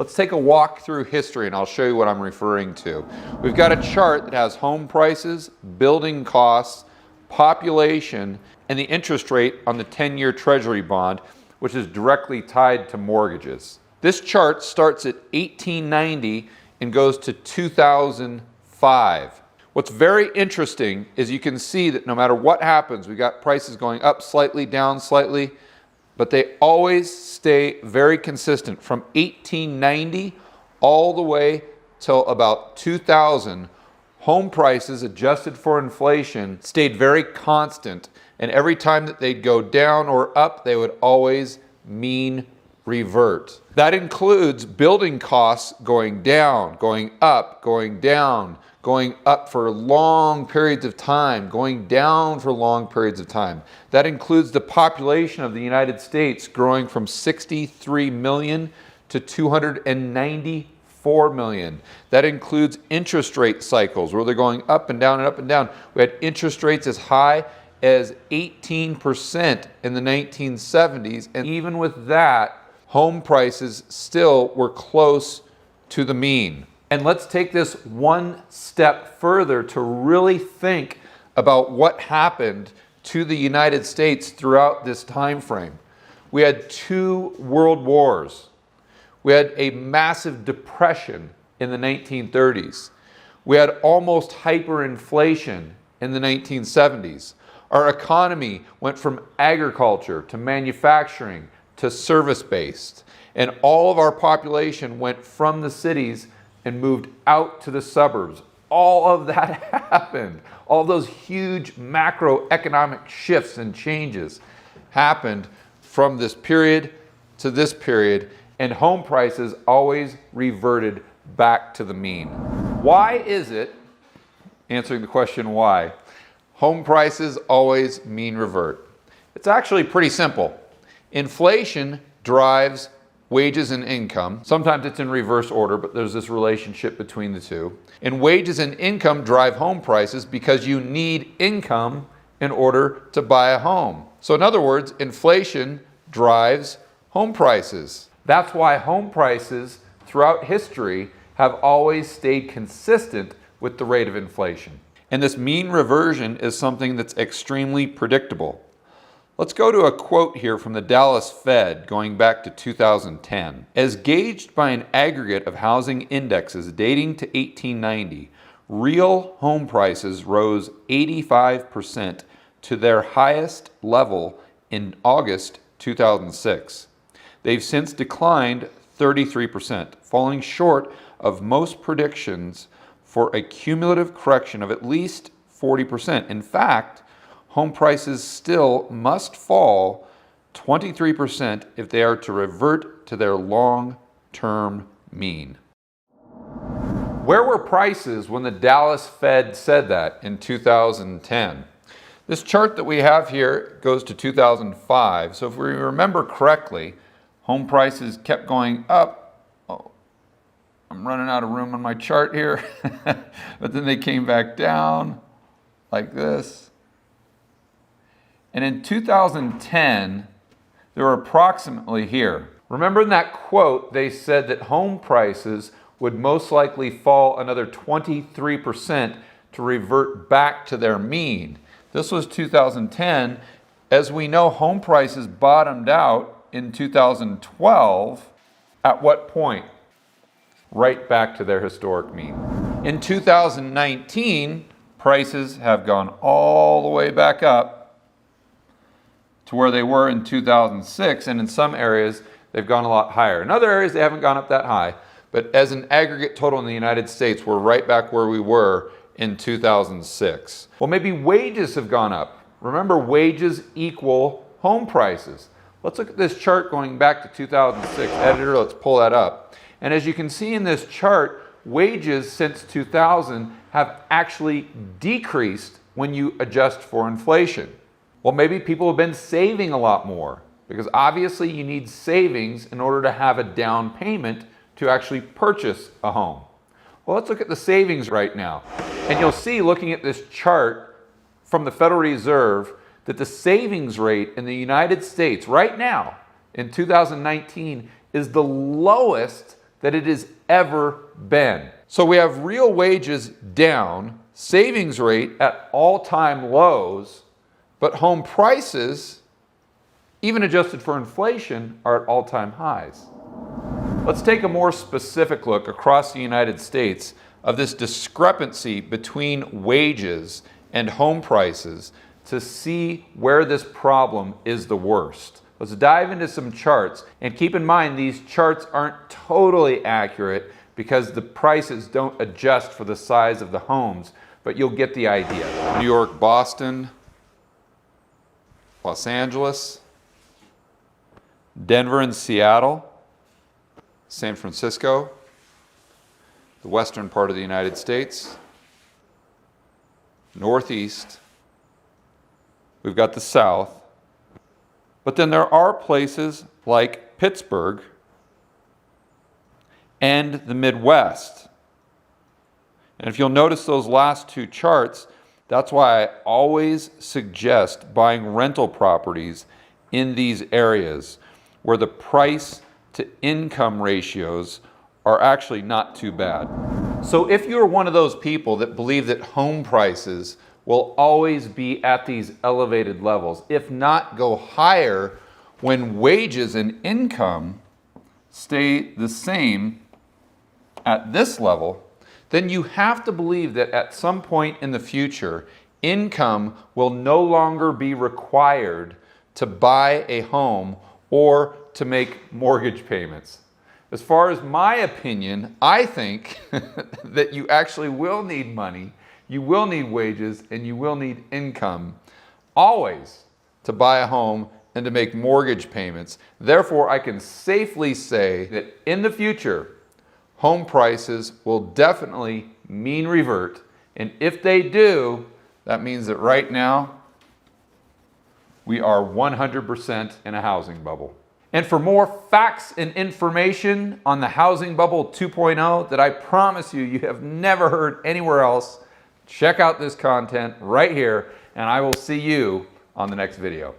Let's take a walk through history and I'll show you what I'm referring to. We've got a chart that has home prices, building costs, population, and the interest rate on the 10-year Treasury bond, which is directly tied to mortgages. This chart starts at 1890 and goes to 2005. What's very interesting is you can see that no matter what happens, we got prices going up slightly, down slightly, but they always stay very consistent from 1890 all the way till about 2000. Home prices adjusted for inflation stayed very constant, and every time that they'd go down or up, they would always mean revert. That includes building costs going down, going up, going down, going up for long periods of time, going down for long periods of time. That includes the population of the United States growing from 63 million to 294 million. That includes interest rate cycles where they're going up and down and up and down. We had interest rates as high as 18% in the 1970s, and even with that, home prices still were close to the mean. And let's take this one step further to really think about what happened to the United States throughout this time frame. We had 2 world wars. We had a massive depression in the 1930s. We had almost hyperinflation in the 1970s. Our economy went from agriculture to manufacturing to service-based, and all of our population went from the cities and moved out to the suburbs. All of that happened. All those huge macroeconomic shifts and changes happened from this period to this period, and home prices always reverted back to the mean. Why is it, answering the question why, home prices always mean revert? It's actually pretty simple. Inflation drives wages and income. Sometimes it's in reverse order, but there's this relationship between the two. And wages and income drive home prices because you need income in order to buy a home. So in other words, inflation drives home prices. That's why home prices throughout history have always stayed consistent with the rate of inflation. And this mean reversion is something that's extremely predictable. Let's go to a quote here from the Dallas Fed going back to 2010. As gauged by an aggregate of housing indexes dating to 1890, real home prices rose 85% to their highest level in August 2006. They've since declined 33%, falling short of most predictions for a cumulative correction of at least 40%. In fact, home prices still must fall 23% if they are to revert to their long-term mean. Where were prices when the Dallas Fed said that in 2010? This chart that we have here goes to 2005. So if we remember correctly, home prices kept going up. Oh, I'm running out of room on my chart here. But then they came back down like this. And in 2010, they were approximately here. Remember in that quote, they said that home prices would most likely fall another 23% to revert back to their mean. This was 2010. As we know, home prices bottomed out in 2012. At what point? Right back to their historic mean. In 2019, prices have gone all the way back up to where they were in 2006, and in some areas they've gone a lot higher. In other areas they haven't gone up that high, but as an aggregate total in the United States, we're right back where we were in 2006. Well, maybe wages have gone up. Remember, wages equal home prices. Let's look at this chart going back to 2006. Editor, let's pull that up. And as you can see in this chart, wages since 2000 have actually decreased when you adjust for inflation. Well, maybe people have been saving a lot more because obviously you need savings in order to have a down payment to actually purchase a home. Well, let's look at the savings right now. And you'll see, looking at this chart from the Federal Reserve, that the savings rate in the United States right now in 2019 is the lowest that it has ever been. So we have real wages down, savings rate at all-time lows, but home prices, even adjusted for inflation, are at all-time highs. Let's take a more specific look across the United States of this discrepancy between wages and home prices to see where this problem is the worst. Let's dive into some charts, and keep in mind these charts aren't totally accurate because the prices don't adjust for the size of the homes, but you'll get the idea. New York, Boston, Los Angeles, Denver and Seattle, San Francisco, the western part of the United States, Northeast, we've got the South, but then there are places like Pittsburgh and the Midwest. And if you'll notice those last two charts, that's why I always suggest buying rental properties in these areas where the price to income ratios are actually not too bad. So if you're one of those people that believe that home prices will always be at these elevated levels, if not go higher when wages and income stay the same at this level, then you have to believe that at some point in the future, income will no longer be required to buy a home or to make mortgage payments. As far as my opinion, I think that you actually will need money, you will need wages, and you will need income always to buy a home and to make mortgage payments. Therefore, I can safely say that in the future, home prices will definitely mean revert. And if they do, that means that right now, we are 100% in a housing bubble. And for more facts and information on the housing bubble 2.0 that I promise you have never heard anywhere else, check out this content right here, and I will see you on the next video.